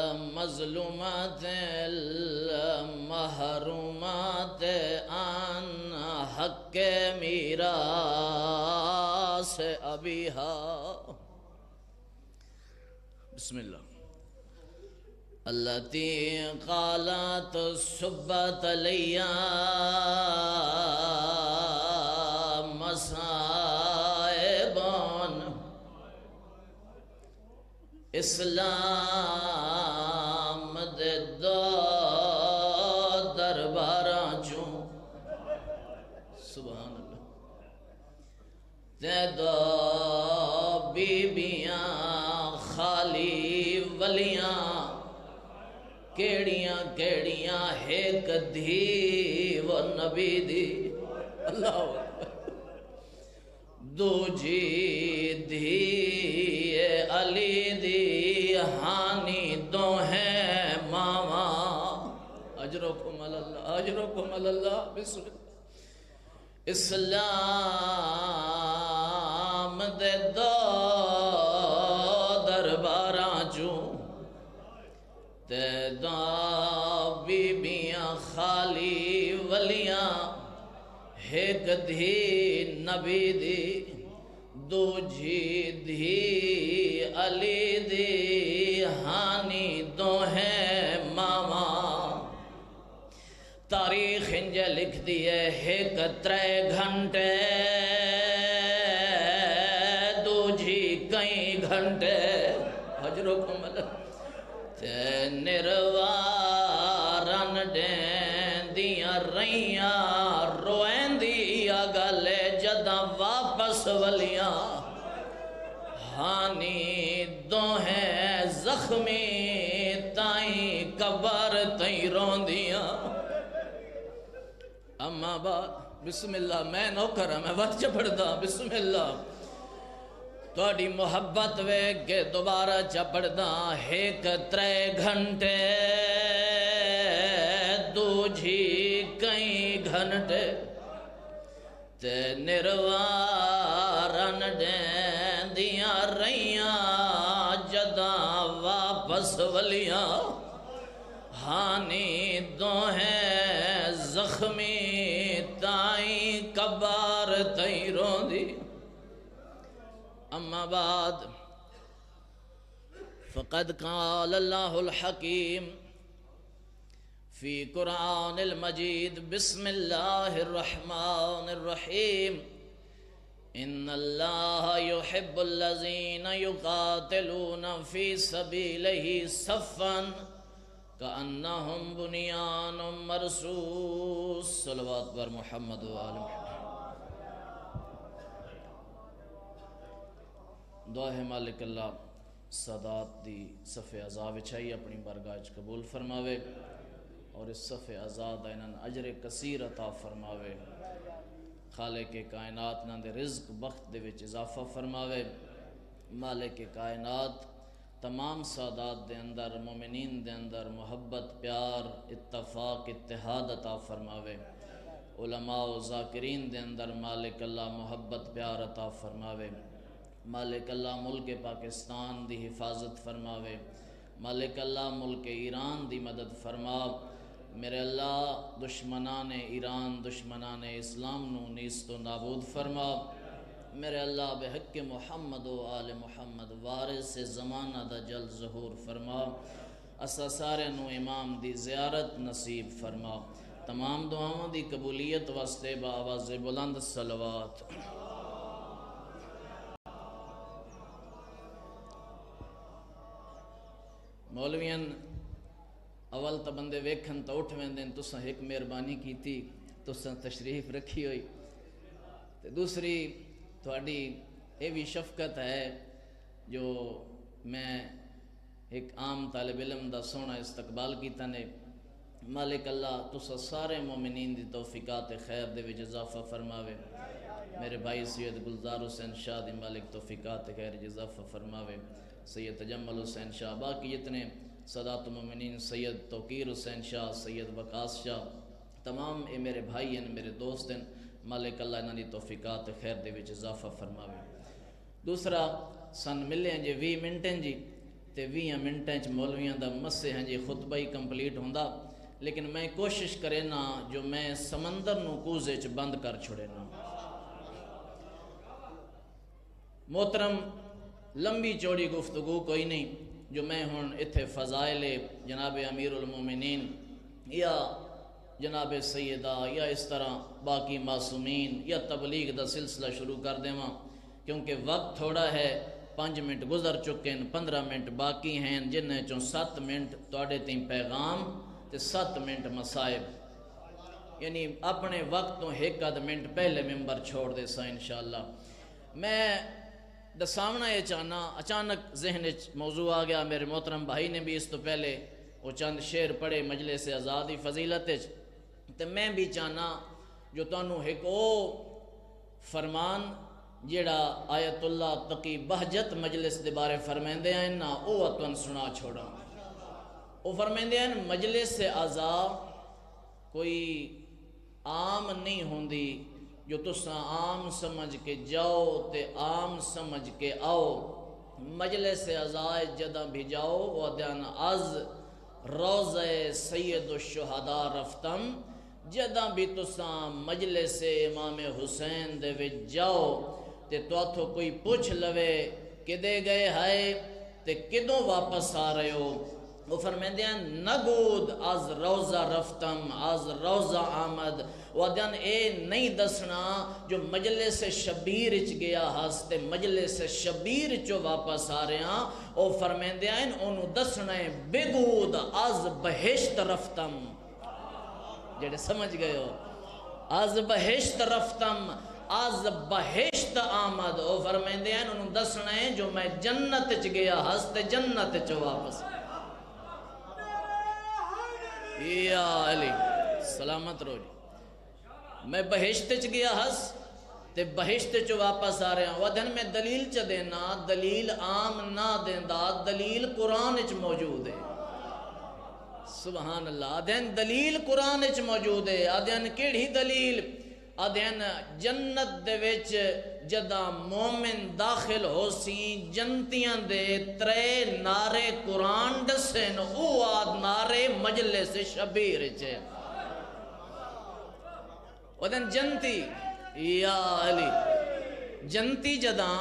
المظلومات المحرومات عن حق میراث ابیہا. بسم اللہ. التي قالت سبت لیا مصائبون اسلام دے دو درباراں چوں سبحان اللہ تے دو بیبیاں خالی ولیاں کیڑیاں کیڑیاں ایک دھی و نبی دی اللہ اکبر دوجی دھی علی دی ہانی دو ہیں ماما. اجرکم اللہ اجرکم اللہ. بسم اللہ. اسلام دے دو درباراں چوں تے دو بیبیاں خالی ولیاں ایک دھی نبی دی دوجی دھی علی دی ہانی دو ہیں ماما. تاریخ انجے لکھ دیئے ایک 3 گھنٹے دوجی کئی گھنٹے. حجرکم اللہ. تے نروارن دین دیاں رئیاں روئیں دیا گلے جدہ واپس ولیاں ہانی دو ہیں زخمی تائیں قبر تائیں رون دیاں. اما بعد بسم اللہ. میں نوکر ہاں میں وقت چپڑ دا. بسم اللہ. توڑی محبت وے کے دوبارہ چپڑ دا. ایک 3 گھنٹے دوجی کئی گھنٹے تے نروارن دین دیاں رئیاں جدہ واپس ولیاں ہانی دو ہیں زخمی تائیں قبر تائیں رون دی. اما بعد فقد قال اللہ الحکیم فی قرآن المجید بسم اللہ الرحمن الرحیم ان اللہ یحب الذین یقاتلون فی سبیلہ صفا کأنہم بنیان مرصوص. صلوات بر محمد و آل محمد. دعا ہے مالک اللہ سادات دی صفِ عزا وچھائی اپنی بارگاہ قبول فرماوے اور اس صفِ عزا دا انہاں اجر کثیر عطا فرماوے. خالق کائنات انہاں دے رزق بخت دے وچ اضافہ فرماوے. مالک کائنات تمام سادات دے اندر مومنین دے اندر محبت پیار اتفاق اتحاد عطا فرماوے. علماء و ذاکرین دے اندر مالک اللہ محبت پیار عطا فرماوے. مالک اللہ ملک پاکستان دی حفاظت فرماوے. مالک اللہ ملک ایران دی مدد فرما. میرے اللہ دشمنان ایران دشمنان اسلام نو نیست و نابود فرما. میرے اللہ بحق محمد و آل محمد وارث زمانہ دا جل ظہور فرما. اسا سارے نو امام دی زیارت نصیب فرما. تمام دعاؤں دی قبولیت واسطے بآواز بلند صلوات. مولوین اول تا بندے ویکھن تا اٹھ ویندن تساں ایک مہربانی کیتی تساں تشریف رکھی ہوئی تے دوسری تھوڑی یہ بھی شفقت ہے جو میں ایک عام طالب علم دا سونا استقبال کیتا نے. مالک اللہ تساں سارے مومنین دی توفیقات خیر دے وچ اضافہ فرماوے. میرے بھائی سید گلزار حسین شاہ دی مالک توفیقات خیر اضافہ فرماوے. سید تجمل حسین شاہ باقی جتنے سادات المومنین سید توقیر حسین شاہ سید وقاص شاہ تمام اے میرے بھائی ہیں میرے دوست ہیں. مالک اللہ انہاں دی توفیقات خیر دے وچ اضافہ فرماوے. دوسرا سن ملے ہیں جی 20 منٹیں جی تے 20 منٹیں مولویاں دا مسے ہیں جی خطبہ ہی کمپلیٹ ہوندا، لیکن میں کوشش کرے نا جو میں سمندر نو کوزے چ بند کر چھوڑے نا۔ محترم لمبی چوڑی گفتگو کوئی نہیں، جو میں ہن اتھے فضائل جناب امیر المومنین یا جناب سیدہ یا اس طرح باقی معصومین یا تبلیغ دا سلسلہ شروع کر دیں، کیونکہ وقت تھوڑا ہے، 5 منٹ گزر چکے ہیں، 15 منٹ باقی ہیں، جن چوں 7 منٹ توڑے تین پیغام تے 7 منٹ مصائب، یعنی اپنے وقت تو 1 منٹ پہلے ممبر چھوڑ دے سا انشاءاللہ۔ میں دسامنا یہ چاہنا، اچانک ذہن موضوع آ گیا، میرے محترم بھائی نے بھی اس تو پہلے وہ چند شعر پڑھے مجلس آزادی فضیلت، تے میں بھی چاہنا جو تانوں ایک او فرمان جیڑا آیت اللہ تقی بہجت مجلس دے بارے فرمیندے ہیں نا، او اتن سنا چھوڑا۔ وہ فرمیندے ہیں مجلس آزا کوئی عام نہیں ہوندی جو تساں عام سمجھ کے جاؤ تے عام سمجھ کے آؤ۔ مجلس آزا جدہ بھی جاؤ ودیان از روضہ سید الشہداء رفتم، جدہ بھی تساں مجلس امام حسین دے وچ جاؤ تے تو کوئی پوچھ لوے کدے گئے ہائے تے کدوں واپس آ رہے ہو، وہ فرمیندے ہیں نگود از روضہ رفتم از روضہ آمد، ودن اے نہیں دسنا جو مجلس شبیر اچ گیا ہستے مجلس شبیر چو واپس آ رہے ہیں، او فرمیندے ہیں انہوں دسنا ہے بگود از بہشت رفتم، جڑے سمجھ گئے ہو، از بہشت رفتم از بہشت آمد، او فرمیندے ہیں انہوں دسنا ہے جو میں جنت چ گیا ہستے جنت چو واپس، یا علی سلامت رو جی، میں بہشت چ گیا ہس تے بہشت چ واپس آ رہے ہیں، ودن میں دلیل چ دینا، دلیل عام نہ دیندا، دلیل قرآن چ موجود ہے، سبحان اللہ، آدھین دلیل قرآن چ موجود ہے، آدھین کیڑی دلیل، آدھین جنت دے وچ جدہ مومن داخل ہو سی جنتیاں دے 3 نعرے قرآن دسن، او آد نعرے مجلس شبیر چھے، ودن جنتی یا علی جنتی جدہ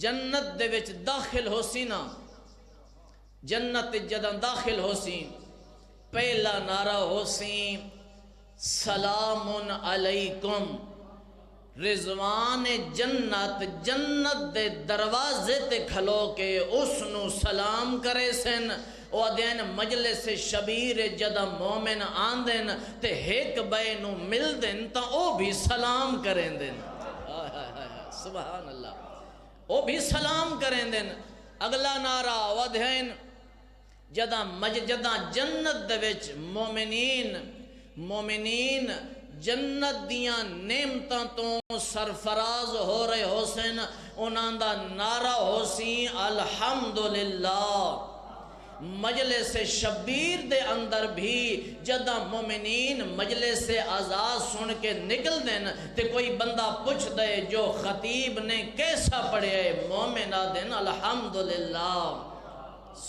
جنت دے وچ داخل ہو سی نا، جنت جدہ داخل ہو سی پہلا نعرہ ہو سی سلام علیکم، رضوان جنت جنت دے دروازے تے کھلو کے اس نو سلام کرے سن، او دین مجلس شبیر جدہ مومن آن دین تے ایک بے نو مل دین تا او بھی سلام کریں دین، سبحان اللہ، او بھی سلام کریں دین۔ اگلا نعرہ او دین جدہ جنت دے وچ مومنین جنت دیاں نعمتاں تو سرفراز ہو رہے ہو سن، انہاں دا نعرہ ہو سی الحمدللہ۔ مجلس شبیر دے اندر بھی جدہ مومنین مجلس آزاد سن کے نکل دین تے کوئی بندہ پوچھ دے جو خطیب نے کیسا پڑھے ہے، مومنہ دین الحمدللہ،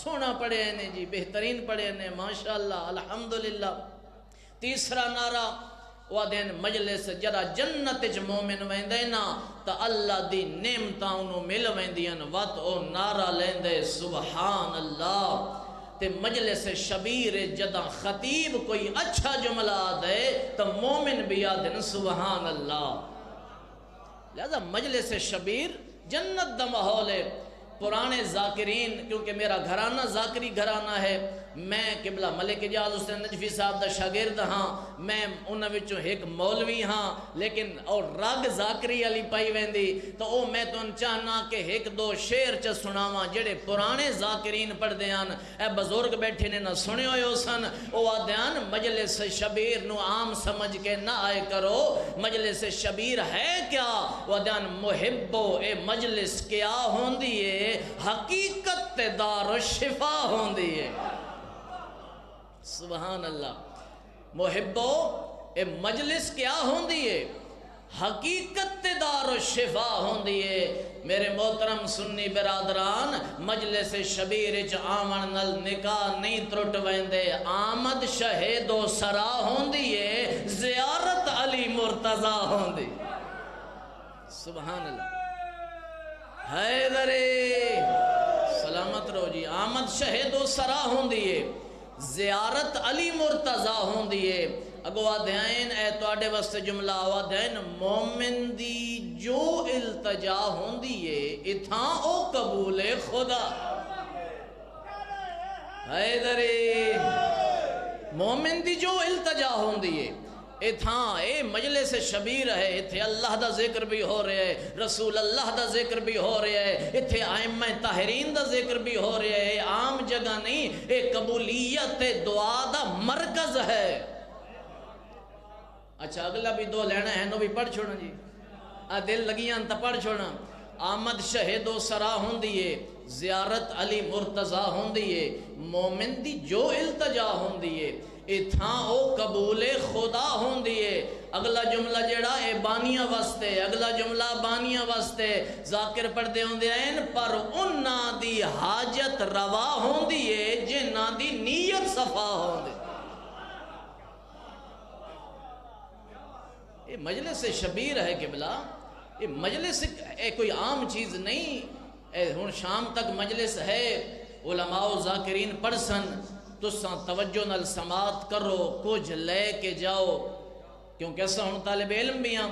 سونا پڑھے ہیں جی، بہترین پڑھے ہیں ماشاءاللہ الحمدللہ۔ تیسرا نعرہ وہ دین مجلس جدہ جنت چ مومن ویندے نا تا اللہ دی نعمتاں انہوں مل ویندیاں، وات او نعرہ لیندے سبحان اللہ، تے مجلس شبیر جدہ خطیب کوئی اچھا جملہ دے تو مومن بھی آدھن سبحان اللہ۔ لہذا مجلس شبیر جنت دا ماحول ہے، پرانے ذاکرین، کیونکہ میرا گھرانہ ذاکری گھرانہ ہے، میں قبلہ ملک اجاز حسین نجفی صاحب دا شاگرد ہاں، میں انہاں وچوں ایک مولوی ہاں، لیکن اور رگ ذاکری علی پائی ویندی تو او میں تو چاہنا کہ 1-2 شعر چا سناواں جڑے پرانے ذاکرین پڑھ دیان، اے بزرگ بیٹھے نے نہ سنے ہوئے ہو سن، او آدھیان مجلس شبیر نو عام سمجھ کے نہ آئے کرو، مجلس شبیر ہے کیا؟ وہ آدھیان محبو اے مجلس کیا ہوندی ہے، حقیقت دار و شفا ہوندی ہے، سبحان اللہ۔ محبو اے مجلس کیا ہوندی ہے، حقیقت تے دار و شفا ہوندی ہے۔ میرے محترم سنی برادران، مجلس شبیر وچ آمن نل نکاح نہیں ترٹ ویندے، آمد شہید و سرا ہوندی ہے، زیارت علی مرتضی ہوندی۔ سبحان اللہ، حیدری سلامت رو جی، آمد شہید و سرا ہوندی ہے، زیارت علی مرتضی ہوندی ہے۔ اگو آدھائن اے توڑے واسطے جملہ آدھائن مومن دی جو التجا ہوندی ہے اتھاں او قبول خدا۔ حیدری مومن دی جو التجا ہوندی ہے اتھاں اے مجلس شبیر ہے، اتھے اللہ دا ذکر بھی ہو رہے ہے، رسول اللہ دا ذکر بھی ہو رہے ہے، اتھے ائمہ طاہرین دا ذکر بھی ہو رہے ہے، عام جگہ نہیں، اے قبولیت دعا دا مرکز ہے۔ اچھا اگلا بھی دو لینا ہے، نو بھی پڑھ چھوڑا جی، دل لگیاں تا پڑھ چھوڑا۔ آمد شہید و سرا ہوندی ہے، زیارت علی مرتضی ہوندی ہے، مومن دی جو التجا ہوندی ہے اتھاں او قبول خدا ہوندی ہے۔ اگلا جملہ جڑا اے بانیاں واسطے، اگلا جملہ بانیاں واسطے، ذاکر پڑھدے ہوندے ہیں پر انہاں دی حاجت روا ہوندی ہے جنہاں دی نیت صفا ہوندی۔ یہ مجلس شبیر ہے قبلہ، یہ مجلس کوئی عام چیز نہیں۔ ہن شام تک مجلس ہے، علماء و ذاکرین پڑھسن، تساں توجہ نال سماعت کرو، کچھ لے کے جاؤ، کیونکہ ایسا ہن طالب علم بھی ہاں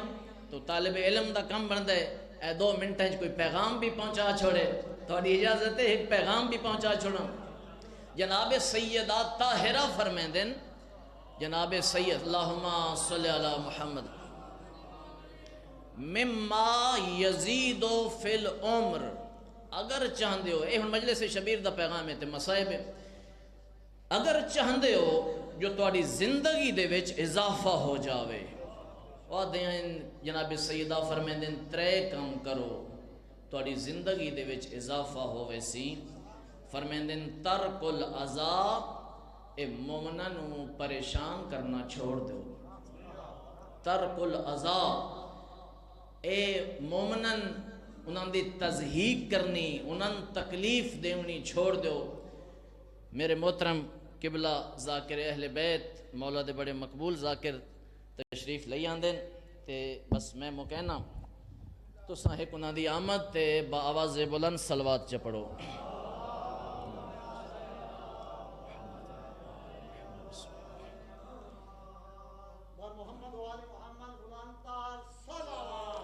تو طالب علم دا کم بندا ہے اے 2 منٹاں وچ کوئی پیغام بھی پہنچا چھوڑے، تھوڑی اجازت ہے ایک پیغام بھی پہنچا چھوڑا۔ جناب سیدہ طاہرہ فرمیندن، جناب سید اللہم صلی علی محمد، مما یزید فی العمر، اگر چاہندے ہو، اے ہن مجلس شبیر دا پیغام ہے تے مصائب ہے، اگر چاہندے ہو جو تواڈی زندگی دے وچ اضافہ ہو جاوے، وعدین جناب سیدہ فرمیندن 3 کام کرو تواڈی زندگی دے وچ اضافہ ہووے سی۔ فرمیندن ترک الاذا، اے مومناں نو پریشان کرنا چھوڑ دو، ترک الاذا، اے مومنن انہاں دی تضحیق کرنی، انہاں تکلیف دینی چھوڑ دو۔ میرے محترم قبلہ ذاکر اہل بیت مولا دے بڑے مقبول ذاکر تشریف لئی آندن تے بس میں مکہنا تو ایک انہاں دی آمد تے با آواز بلند صلوات چ پڑھو۔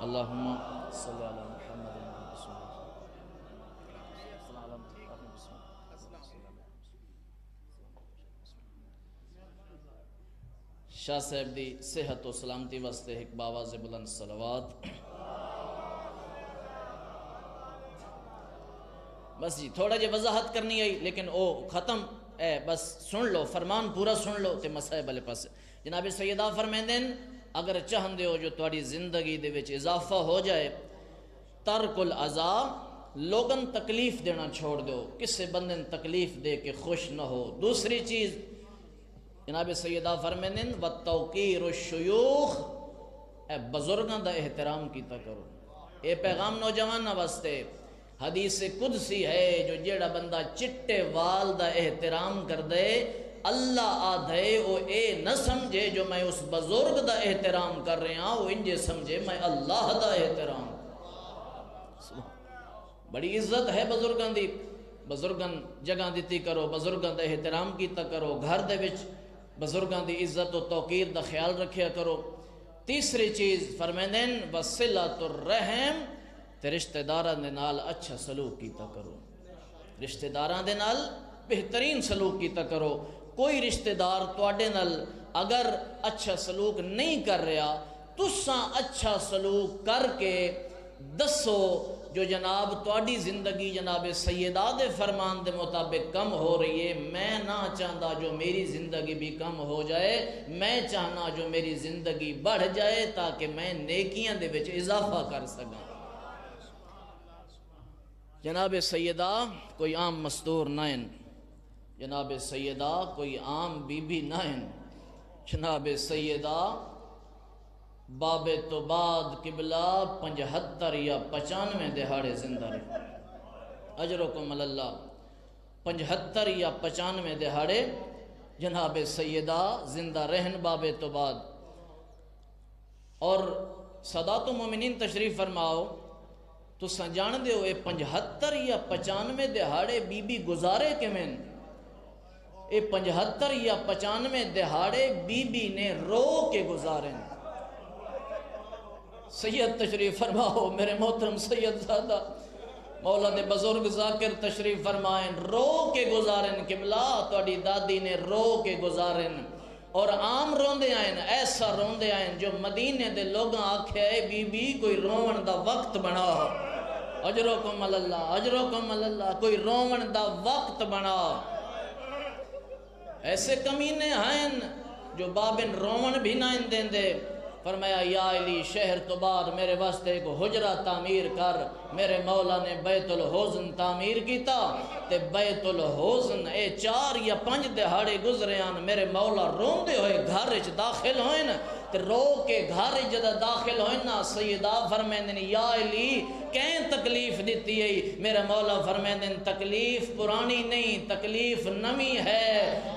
اللہم صلی علی محمد شاہ صاحب دی صحت و سلامتی واسطے ایک باواز بلند صلوات۔ بس جی تھوڑا جی وضاحت کرنی ہے لیکن او ختم ہے، بس سن لو، فرمان پورا سن لو تے مسائب والے پاس۔ جناب سیدہ فرمیندن اگر چاہندے ہو جو تواڈی زندگی دے وچ اضافہ ہو جائے، ترک الاذا، لوگن تکلیف دینا چھوڑ دو، کسے بندن تکلیف دے کے خوش نہ ہو۔ دوسری چیز جناب سیدہ فرمیندن وتوقیر الشیوخ، اے بزرگاں دا احترام کیتا کرو۔ اے پیغام نوجواناں واسطے حدیث قدسی ہے، جو جیڑا بندہ چٹے وال دا احترام کر دے اللہ آدھے او اے نہ سمجھے جو میں اس بزرگ دا احترام کر رہے ہاں، وہ انجے سمجھے میں اللہ دا احترام۔ بڑی عزت ہے بزرگاں دی، بزرگاں جگہ دیتی کرو، بزرگاں دا احترام کیتا کرو، گھر دے وچ بزرگاں دی عزت و توقیر دا خیال رکھیا کرو۔ تیسری چیز فرمیندن وصلۃ الرحم، تے رشتہ داراں دے نال اچھا سلوک کیتا کرو، رشتہ داراں دے نال بہترین سلوک کیتا کرو۔ کوئی رشتہ دار تواڈے نال اگر اچھا سلوک نہیں کر رہا، تساں اچھا سلوک کر کے دسو جو جناب تواڈی زندگی جناب سیدہ دے فرمان دے مطابق کم ہو رہی ہے، میں نہ چاہتا جو میری زندگی بھی کم ہو جائے، میں چاہنا جو میری زندگی بڑھ جائے تاکہ میں نیکیاں دے وچ اضافہ کر سکاں۔ جناب سیدہ کوئی عام مستور نہ ہیں، جناب سیدہ کوئی عام بی بی نہ ہیں، جناب سیدہ بابے تو بعد قبلہ 75 یا 95 دہاڑے زندہ رہے، اجرکم اللہ، 75 یا 95 دہاڑے جناب سیدہ زندہ رہن بابے تو بعد۔ اور سادات المومنین تشریف فرماؤ تو جان دے ہوئے 75 یا 95 دہاڑے بی بی گزارے کیویں؟ اے 75 یا 95 دہاڑے بی بی نے رو کے گزارے۔ سید تشریف فرماؤ، میرے محترم سید زادہ مولا دے بزرگ ذاکر تشریف فرمائیں، رو کے گزارن قبلہ، توڑی دادی نے رو کے گزارن، اور عام روندے آئیں، ایسا روندے آئیں جو مدینے دے لوگاں آکھے اے بی بی کوئی رون دا وقت بنا، اجرکم اللہ، اجرکم اللہ، کوئی رون دا وقت بنا۔ ایسے کمینے ہیں جو بابن رون بھی نہ دیں دے، فرمایا یا علی شہر تو بعد میرے واسطے کو حجرہ تعمیر کر۔ میرے مولا نے بیت الحزن تعمیر کیتا تے بیت الحزن اے 4 یا 5 دہاڑے گزریان، میرے مولا روندے ہوئے گھر وچ داخل ہوئے نا، تے رو کے گھر جدہ داخل ہوئے نا، سیدہ فرمیندن یا علی کہیں تکلیف دیتی ہے؟ میرا مولا فرمیندن تکلیف پرانی نہیں، تکلیف نمی ہے،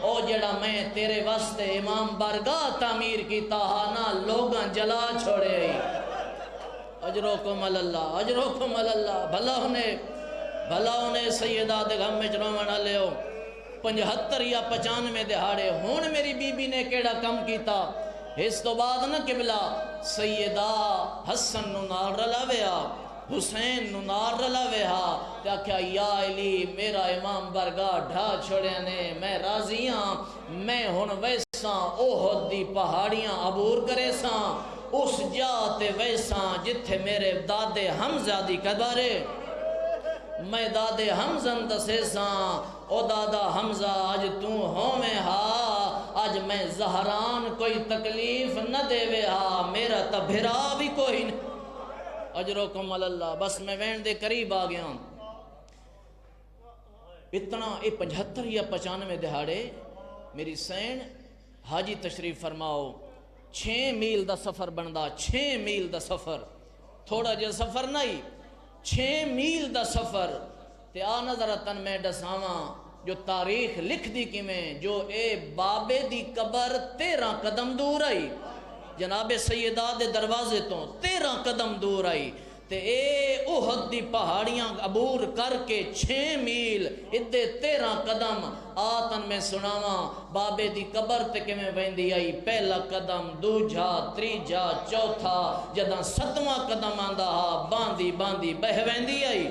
او جڑا میں تیرے واسطے امام بارگاہ تعمیر کیتا ہانا لوگاں جلا چھوڑے۔ اجرکم اللہ، اجرکم اللہ، بھلا ہونے سیدہ دے غم میں جنوانہ لیو۔ 75 یا 95 دہاڑے ہون میری بی بی نے کیڑا کم کیتا؟ اس تو بعد نہ قبلہ سیدہ حسن نو نال رلاویا، حسین نو نال رلاویا، تے آکھیا یا علی میرا امام برگاہ ڈھا چھوڑے نے، میں راضی ہاں، میں ہن ویساں احد دی پہاڑیاں عبور کرے ساں، اس جاتے ویساں جتھے میرے دادے حمزہ دی قبرے، میں دادے حمزن دسے ساں، او دادا حمزہ آج تو ہومیں ہا، آج میں زہران کوئی تکلیف نہ دے وے ہا، میرا تبھرا بھی کوئی نہیں۔ اجرکم اللہ، بس میں وین دے قریب آ گیا ہوں۔ اتنا 75 یا 95 دہاڑے میری سین حاجی تشریف فرماؤ، 6 میل دا سفر بندا، 6 میل دا سفر، تھوڑا جا سفر نہیں، 6 میل دا سفر، تے آ نظرتن میں ڈساواں جو تاریخ لکھ دی کی میں، جو اے بابے دی قبر 13 قدم دور آئی، جناب سیدہ دے دروازے تو 13 قدم دور آئی، تے اے احد دی پہاڑیاں عبور کر کے 6 میل ادھے 13 قدم آتن میں سناواں بابے دی قبر تے کے میں ویندی آئی، پہلا قدم، دوجھا، تریجھا، چوتھا، جداں 7واں قدم آندہ باندی باندی بہ ویندی آئی،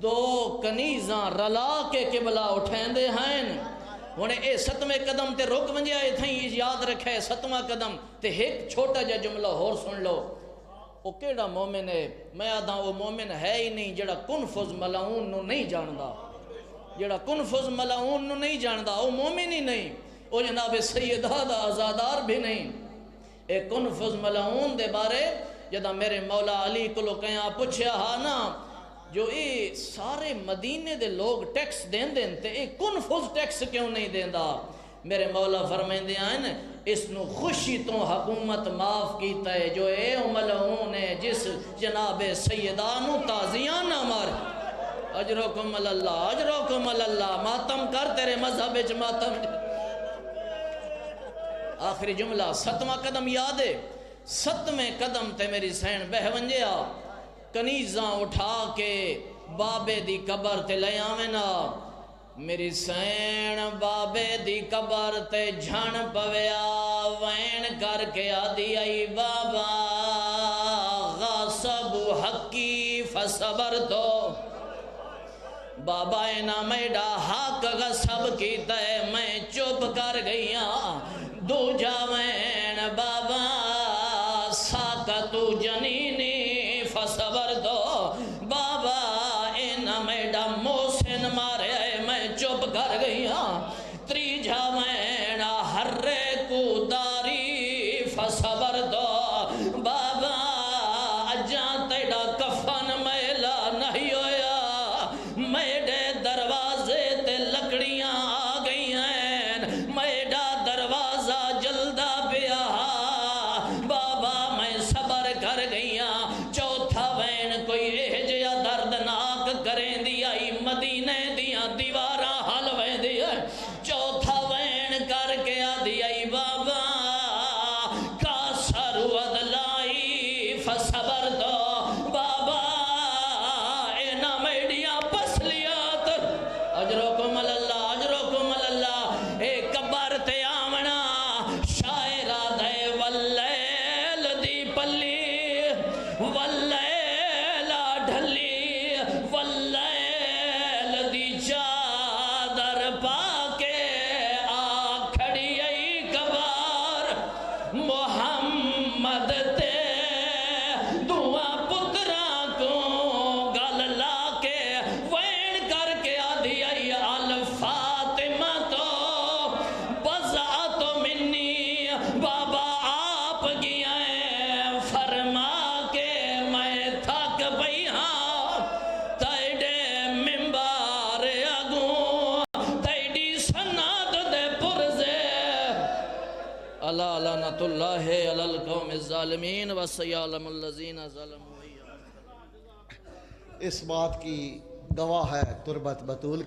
2 کنیزاں رلا کے قبلہ اٹھین دے ہیں، انہیں اے 7ویں قدم تے رک ونجے آئے تھیں، یاد رکھے 7واں قدم تے ایک چھوٹا جا جملہ اور سن لو، او کیڑا مومن ہے؟ میں آدھا وہ مومن ہے ہی نہیں جڑا کنفذ ملعون نو نہیں جاندہ، جڑا کنفذ ملعون نو نہیں جاندہ وہ مومن ہی نہیں، وہ جناب سیدہ دا آزادار بھی نہیں۔ اے کنفذ ملعون دے بارے جدہ میرے مولا علی کو لو کہیں پوچھیا ہاں نا، جو اے سارے مدینے دے لوگ ٹیکس دین دین تے اے کنفذ ٹیکس کیوں نہیں دیندہ؟ میرے مولا فرمائندے ہیں اس نو خوشی تو حکومت معاف کیتا ہے جو اے ملعون ہے جس جناب سیدانو تازیاں نہ مار۔ اجرکم اللہ، اجرکم اللہ، ماتم کر تیرے مذہب اچ ماتم۔ آخری جملہ 7واں قدم یاد ہے، 7ویں قدم تے میری سین بہ ونجیا، کنیزاں اٹھا کے بابے دی قبر تے لے آوینا، میری سین بابے دی قبر تے جھن پویا، وین کر کے آدھی آئی بابا غاصب حقی فصبر تو، بابا اینا میڈا حق غصب کیتا ہے میں چپ کر گئیاں، دو جاوین بابا ساکتو جنینی فصبر تو، بابا اینا میڈا موسن مارے میں چپ کر گئیاں، تری جاوین ہرے کو داری فصبر تو، بابا اجاں تیڑا کفن میلا نہیں ہویا، میڈے دروازے تے لکڑیاں آ گئی ہیں، میڈا دروازہ جلدہ پیا، دی چادر پا کے آ کھڑی ای کبار محمد تے دعا پترا کو گل لا کے وین کر کے آدھی ای الفاطمہ تو بزا تو منی بابا آپ گیا فرما کے میں تھک پئی ہاں تیڈے ممبار اگوں تیڈی سناد دے پرزے الا لعنت اللہ علی القوم الظالمین وسیعلم الذین ظلموا۔ اس بات کی گواہ ہے تربت بطول